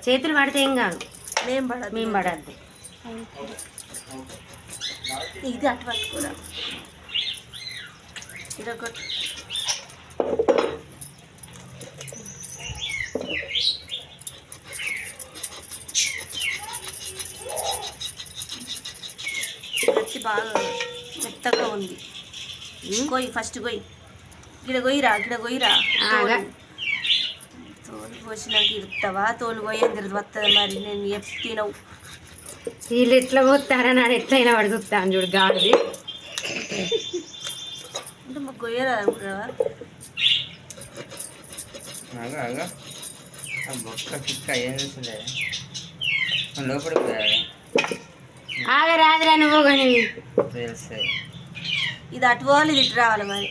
చేతులు పడితే ఏం కాదు, మేము పడద్దు. ఇది అటు పట్టుకోరా ఇదొకటి. గట్టి బాగా మెత్తగా ఉంది. కొయ్యి ఫస్ట్ కొయ్యి, గిడ కొయ్యిరా తోలు పోసినాక ఇరుతావా? తోలు పోయేందుకు వస్తుంది మరి, నేను ఎప్పినవు. వీళ్ళు ఎట్లా పోతారని ఆడు ఎట్లయినా వాడు చూస్తాను చూడు గాడిది. అంటే మాకు గొయ్యరా అనుకున్నావా? ఆగరాదురా నువ్వు కానీ. ఇది అటు పోవాలి, ఇది ఇటు రావాలి. మరి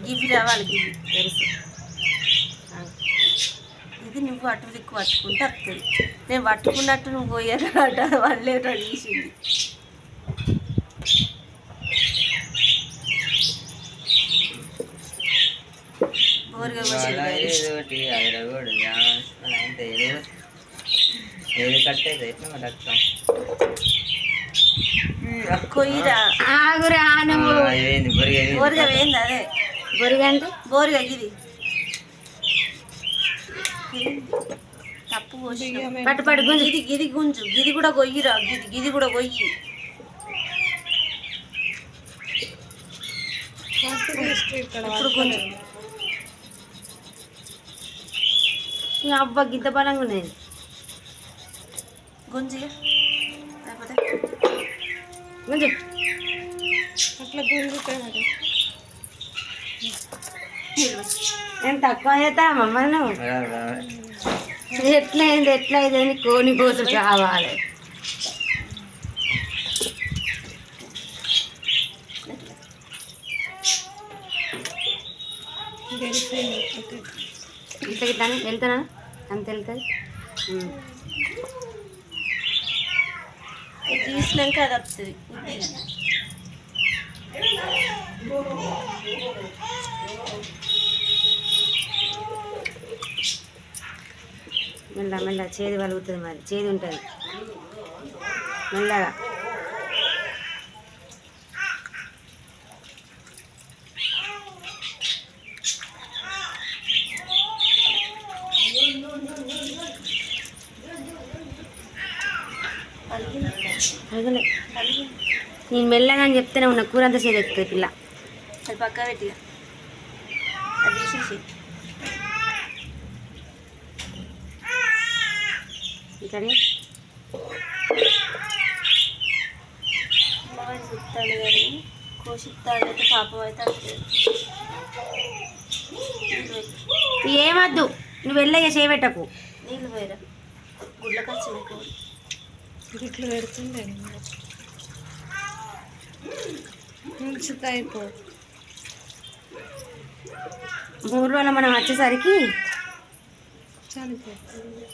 గివి రావాలి, గివి తెలుసు. ఇది నువ్వు అటు దిక్కు పట్టుకుంటే వస్తుంది. నేను పట్టుకున్నట్టు నువ్వు పోయారట, వాళ్ళే తీసింది. బోరుగా కొయ్యిరా. ఆగురా నువ్వు. బోరుగా వేయింది అదే. బొరిగా అంటే బోరుగా ఇది తప్పు పట్టు పట్టు గుంజు. గిది గుంజు, గిది కూడా కొయ్యిరా, గిది కూడా కొయ్యి. ఇప్పుడు గుంజు. అబ్బా గింత బలంగా ఉన్నాయి. గుంజి లేకపోతే గుంజు. అట్లా గుంజుతాయి. నేను తక్కువ చేస్తా మమ్మల్ని. ఎట్లయింది అని కోని కోసం కావాలి. ఇట్లా వెళ్తానా? అంత వెళ్తుంది. తీసినాక అది వస్తుంది. మెల్ల చేదు కలుగుతుంది, మరి చేదు ఉంటుంది మెల్లగా. నేను మెల్లగా అని చెప్తేనే ఉన్న కూర అంతా చేదు ఎక్కుతుంది పిల్ల. అది పక్కా పెట్టి అది తీసేసి ఇక్కడ చూస్తాడు కానీ కోసిస్తాడైతే పాపం అయితే. ఏమద్దు, నువ్వు వెళ్ళగా చేయబెట్టకు. నీళ్ళు పోయిరా, గుడ్లకు వచ్చింది గుడ్లు పెడుతుండే అయిపో. 3 రోజులు మనం వచ్చేసరికి చనిపోతుంది.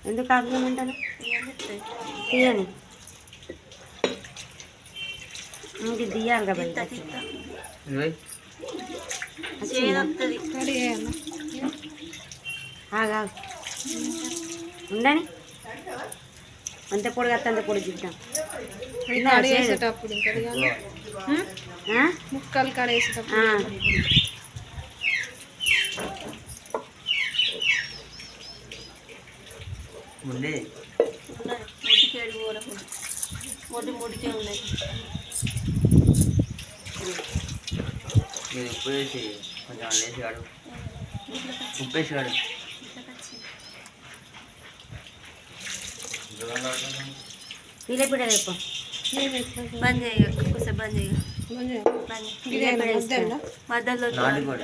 ఎందుకు ఆగమంటాను? తీయని ఇంక తీయాలి కాబట్టి ఉండని. అంత పొడి కత్త అంత పొడి తింటాం. ముక్కలు కడేసేటప్పుడు ముడికే ఉన్నాయి. ఉప్పేసి కొంచెం లేచి కాడు, ఉప్పేసి కాడు. వీలెప్పుడు రేపు బంద్ చేయ, బంద్ చేయ మధ్యలో